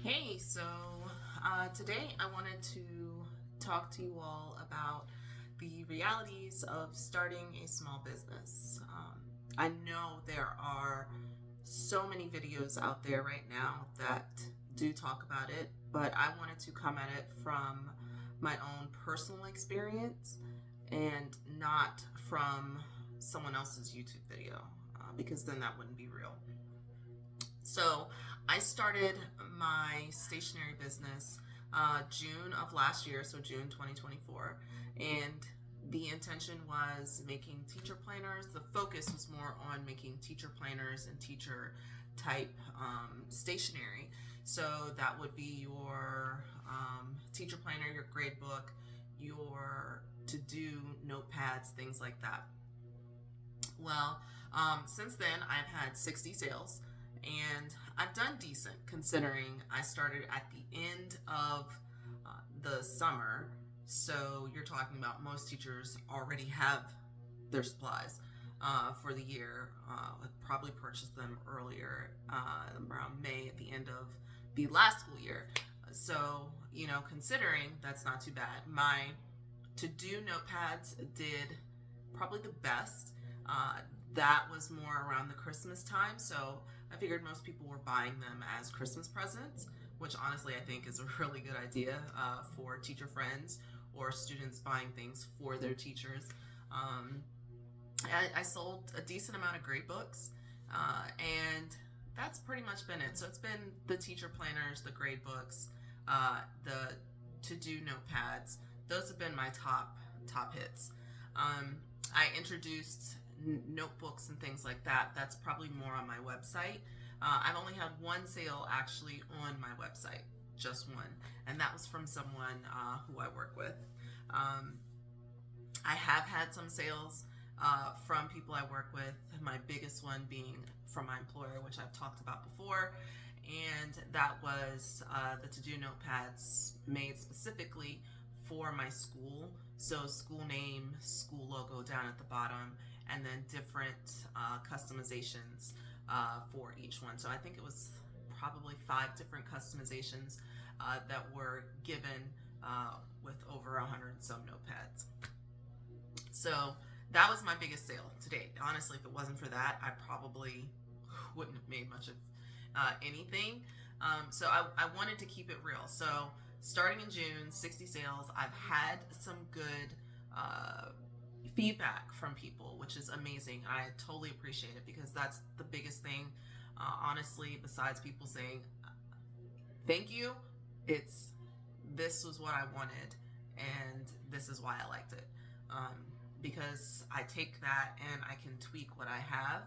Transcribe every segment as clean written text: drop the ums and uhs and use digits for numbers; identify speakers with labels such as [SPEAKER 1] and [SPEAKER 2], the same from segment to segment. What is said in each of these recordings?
[SPEAKER 1] Hey, so today I wanted to talk to you all about the realities of starting a small business. I know there are so many videos out there right now that do talk about it, but I wanted to come at it from my own personal experience and not from someone else's YouTube video, because then that wouldn't be real. So I started my stationery business June of last year, so June 2024, and the intention was making teacher planners. The focus was more on making teacher planners and teacher type stationery. So that would be your teacher planner, your grade book, your to-do notepads, things like that. Well, since then, I've had 60 sales, and I've done decent considering I started at the end of the summer. So you're talking about most teachers already have their supplies for the year. Probably purchased them earlier, around May at the end of the last school year. So, considering that's not too bad. My to-do notepads did probably the best. Uh, that was more around the Christmas time, so I figured most people were buying them as Christmas presents, which honestly I think is a really good idea for teacher friends or students buying things for their teachers. Um, I sold a decent amount of grade books, and that's pretty much been it. So it's been the teacher planners, the grade books, the to-do notepads. Those have been my top hits. I introduced notebooks and things like that. That's probably more on my website. I've only had one sale actually on my website, just one, and that was from someone who I work with. I have had some sales from people I work with, my biggest one being from my employer, which I've talked about before, and that was the to-do notepads made specifically for my school. So school name, school logo down at the bottom, and then different customizations for each one. So I think it was probably 5 different customizations that were given with over 100 and some notepads. So that was my biggest sale to date. Honestly, if it wasn't for that, I probably wouldn't have made much of anything. So I wanted to keep it real. So starting in June, 60 sales. I've had some good feedback from people, which is amazing. I totally appreciate it because that's the biggest thing. Honestly, besides people saying thank you, it's this was what I wanted and this is why I liked it. Because I take that and I can tweak what I have.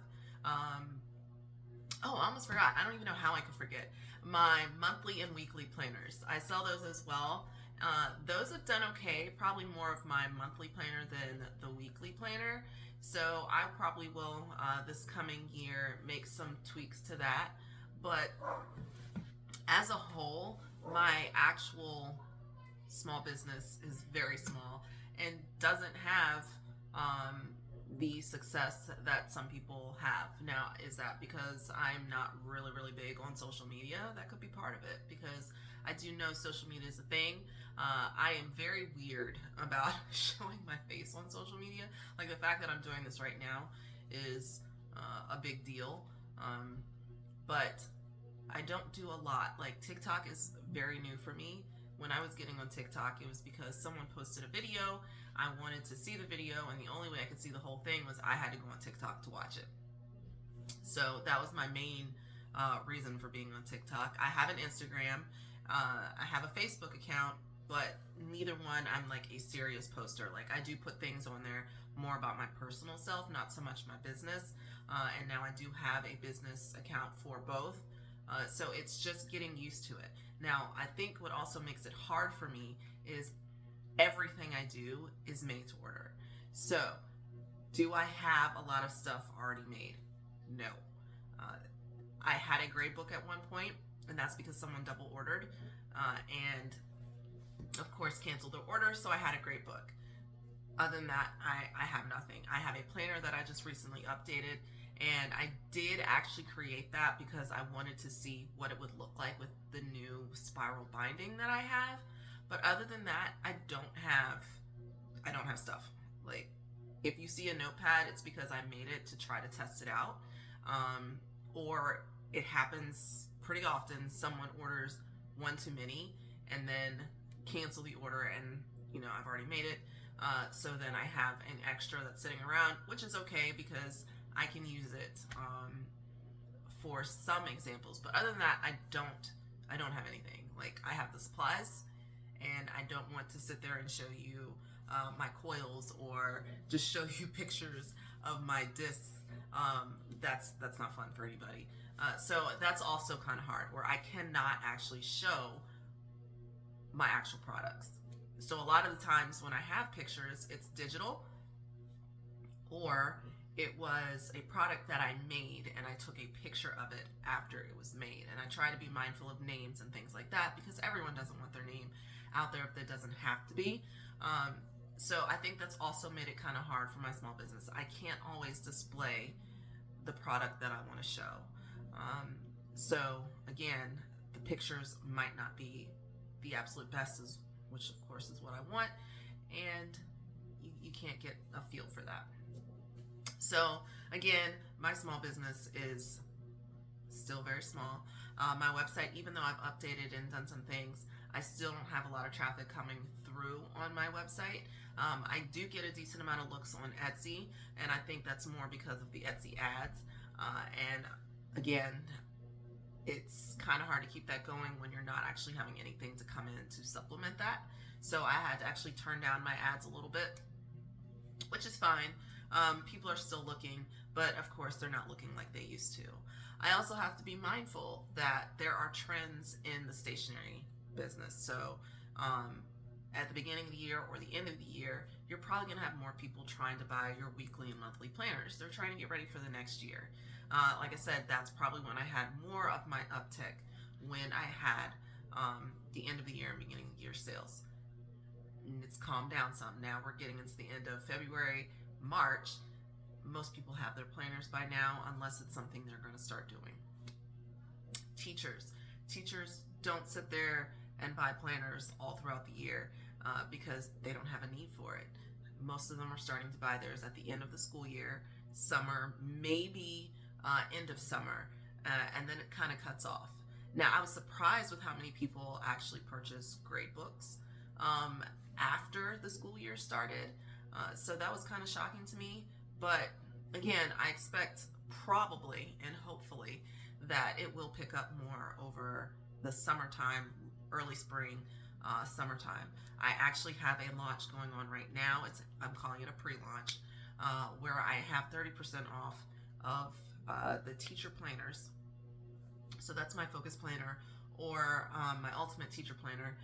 [SPEAKER 1] Oh, I almost forgot. I don't even know how I could forget. My monthly and weekly planners. I sell those as well. Those have done okay. Probably more of my monthly planner than the weekly planner. So I probably will, this coming year, make some tweaks to that. But as a whole, my actual small business is very small and doesn't have the success that some people have. Now, is that because I'm not really big on social media? That could be part of it, because I do know social media is a thing. I am very weird about showing my face on social media. Like the fact that I'm doing this right now is a big deal. But I don't do a lot. Like TikTok is very new for me. When I was getting on TikTok, it was because someone posted a video. I wanted to see the video, and the only way I could see the whole thing was I had to go on TikTok to watch it. So that was my main reason for being on TikTok. I have an Instagram. I have a Facebook account, but neither one I'm like a serious poster. Like I do put things on there more about my personal self, not so much my business. And now I do have a business account for both. So it's just getting used to it. Now, I think what also makes it hard for me is everything I do is made to order. So, do I have a lot of stuff already made? No. I had a grade book at one point, and that's because someone double ordered and, of course, canceled their order, so I had a grade book. Other than that, I have nothing. I have a planner that I just recently updated, and I did actually create that because I wanted to see what it would look like with the new spiral binding that I have. But other than that, I don't have stuff. Like, if you see a notepad, it's because I made it to try to test it out. Or it happens pretty often. Someone orders one too many and then cancel the order, and I've already made it. So then I have an extra that's sitting around, which is okay because I can use it for some examples. But other than that, I don't have anything. Like, I have the supplies, and I don't want to sit there and show you my coils or just show you pictures of my discs. That's not fun for anybody. So that's also kind of hard, where I cannot actually show my actual products. So a lot of the times when I have pictures, it's digital, or it was a product that I made and I took a picture of it after it was made. And I try to be mindful of names and things like that, because everyone doesn't want their name out there if it doesn't have to be. So I think that's also made it kind of hard for my small business. I can't always display the product that I want to show. So again, the pictures might not be the absolute best, which of course is what I want, and you can't get a feel for that. So again, my small business is still very small. My website, even though I've updated and done some things, I still don't have a lot of traffic coming through on my website. I do get a decent amount of looks on Etsy, and I think that's more because of the Etsy ads. And again, it's kind of hard to keep that going when you're not actually having anything to come in to supplement that. So I had to actually turn down my ads a little bit, which is fine. People are still looking, but of course they're not looking like they used to. I also have to be mindful that there are trends in the stationery business. So at the beginning of the year or the end of the year, you're probably going to have more people trying to buy your weekly and monthly planners. They're trying to get ready for the next year. Like I said, that's probably when I had more of my uptick, when I had the end of the year and beginning of the year sales. And it's calmed down some. Now we're getting into the end of February, March. Most people have their planners by now, unless it's something they're going to start doing. Teachers don't sit there and buy planners all throughout the year because they don't have a need for it. Most of them are starting to buy theirs at the end of the school year, summer, maybe end of summer, and then it kind of cuts off. Now, I was surprised with how many people actually purchase grade books after the school year started. So that was kind of shocking to me. But again, I expect probably and hopefully that it will pick up more over the summertime, early spring, summertime. I actually have a launch going on right now. I'm calling it a pre-launch, where I have 30% off of the teacher planners. So that's my focus planner, or my ultimate teacher planner.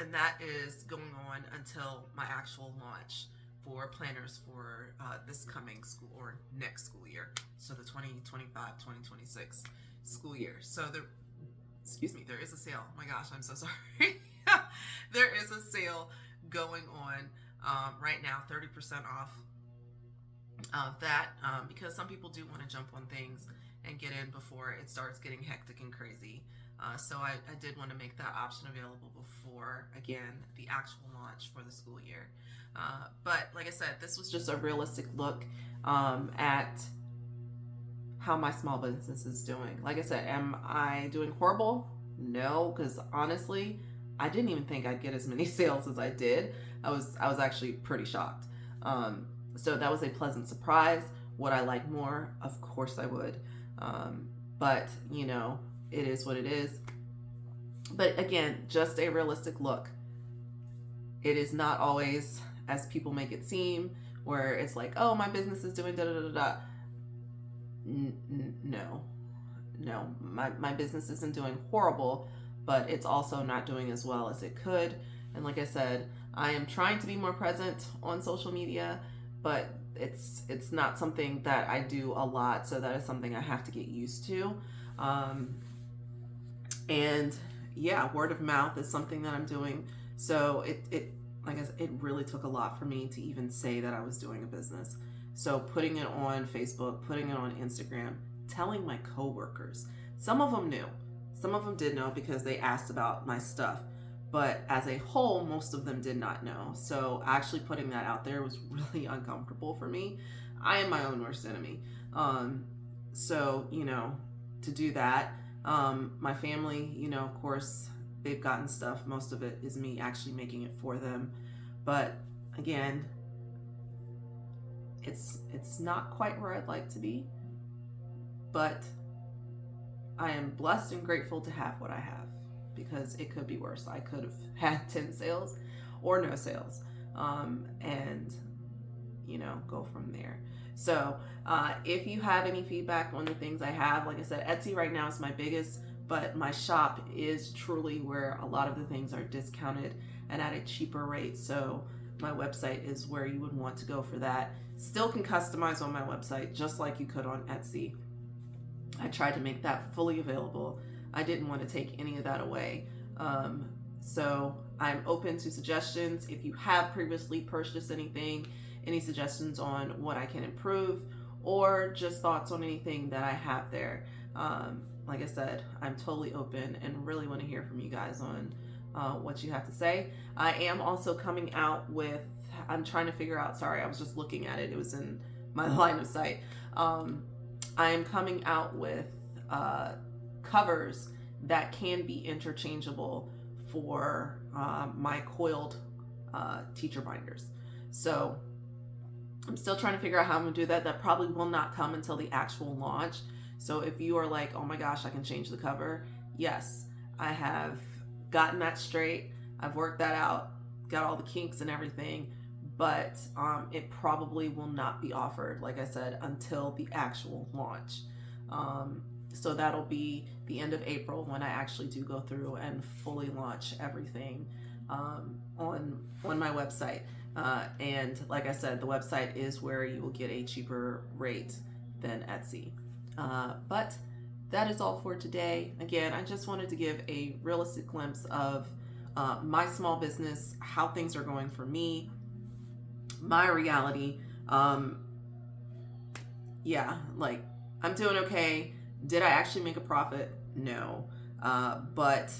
[SPEAKER 1] And that is going on until my actual launch for planners for this coming school or next school year. So the 2025-2026 school year. So there is a sale. Oh my gosh, I'm so sorry. There is a sale going on right now, 30% off of that, because some people do want to jump on things and get in before it starts getting hectic and crazy. So I did want to make that option available before, again, the actual launch for the school year. But like I said, this was just a realistic look at how my small business is doing. Like I said, am I doing horrible? No, because honestly, I didn't even think I'd get as many sales as I did. I was actually pretty shocked. So that was a pleasant surprise. Would I like more? Of course I would. But it is what it is. But again, just a realistic look. It is not always as people make it seem, where it's like, oh, my business is doing da da da da. No, my business isn't doing horrible, but it's also not doing as well as it could. And like I said, I am trying to be more present on social media, but it's not something that I do a lot, so that is something I have to get used to. And yeah, word of mouth is something that I'm doing. So it like I said, it really took a lot for me to even say that I was doing a business. So putting it on Facebook, putting it on Instagram, telling my coworkers. Some of them knew. Some of them did know because they asked about my stuff, but as a whole, most of them did not know. So actually putting that out there was really uncomfortable for me. I am my own worst enemy. So, to do that, my family, of course, they've gotten stuff. Most of it is me actually making it for them. But again, it's not quite where I'd like to be, but I am blessed and grateful to have what I have, because it could be worse. I could have had 10 sales or no sales, and go from there. So if you have any feedback on the things I have, like I said, Etsy right now is my biggest, but my shop is truly where a lot of the things are discounted and at a cheaper rate. So my website is where you would want to go for that. Still can customize on my website just like you could on Etsy. I tried to make that fully available. I didn't want to take any of that away. So I'm open to suggestions. If you have previously purchased anything, any suggestions on what I can improve, or just thoughts on anything that I have there. Like I said, I'm totally open and really want to hear from you guys on what you have to say. I am also coming out with, I'm trying to figure out, sorry, I was just looking at it. It was in my line of sight. I am coming out with covers that can be interchangeable for my coiled teacher binders. So I'm still trying to figure out how I'm gonna do that. That probably will not come until the actual launch. So if you are like, oh my gosh, I can change the cover. Yes, I have gotten that straight. I've worked that out, got all the kinks and everything, but it probably will not be offered, like I said, until the actual launch. So that'll be the end of April when I actually do go through and fully launch everything on my website. And like I said, the website is where you will get a cheaper rate than Etsy. But that is all for today. Again, I just wanted to give a realistic glimpse of my small business, how things are going for me, my reality. Yeah, like I'm doing okay. Did I actually make a profit? No. But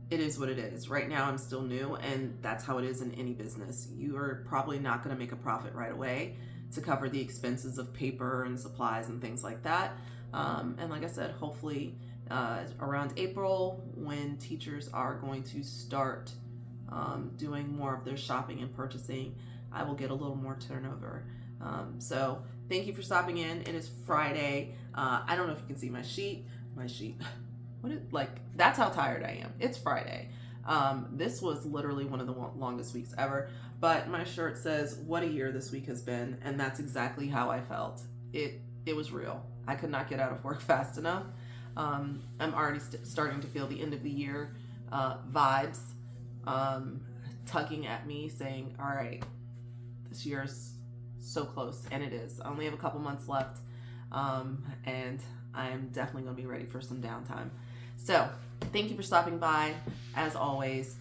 [SPEAKER 1] it is what it is. Right now, I'm still new, and that's how it is in any business. You are probably not going to make a profit right away to cover the expenses of paper and supplies and things like that. And like I said, hopefully around April, when teachers are going to start doing more of their shopping and purchasing, I will get a little more turnover. So thank you for stopping in. It is Friday. I don't know if you can see my sheet. That's how tired I am. It's Friday. This was literally one of the longest weeks ever, but my shirt says what a year this week has been, and that's exactly how I felt. It was real. I could not get out of work fast enough. I'm already starting to feel the end of the year vibes tugging at me, saying, all right, this year's so close, and it is. I only have a couple months left, and I'm definitely going to be ready for some downtime. So thank you for stopping by. As always,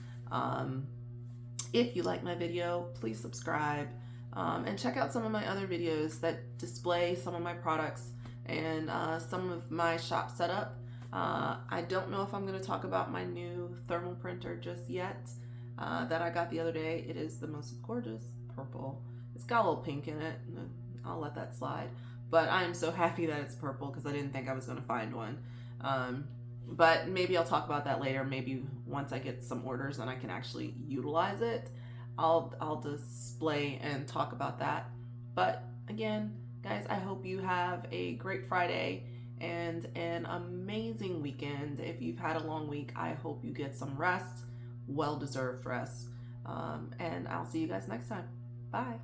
[SPEAKER 1] if you like my video, please subscribe and check out some of my other videos that display some of my products and some of my shop setup. I don't know if I'm going to talk about my new thermal printer just yet that I got the other day. It is the most gorgeous purple. It's got a little pink in it. I'll let that slide. But I am so happy that it's purple because I didn't think I was going to find one. But maybe I'll talk about that later. Maybe once I get some orders and I can actually utilize it, I'll display and talk about that. But again, guys, I hope you have a great Friday and an amazing weekend. If you've had a long week, I hope you get some rest, well-deserved rest. And I'll see you guys next time. Bye.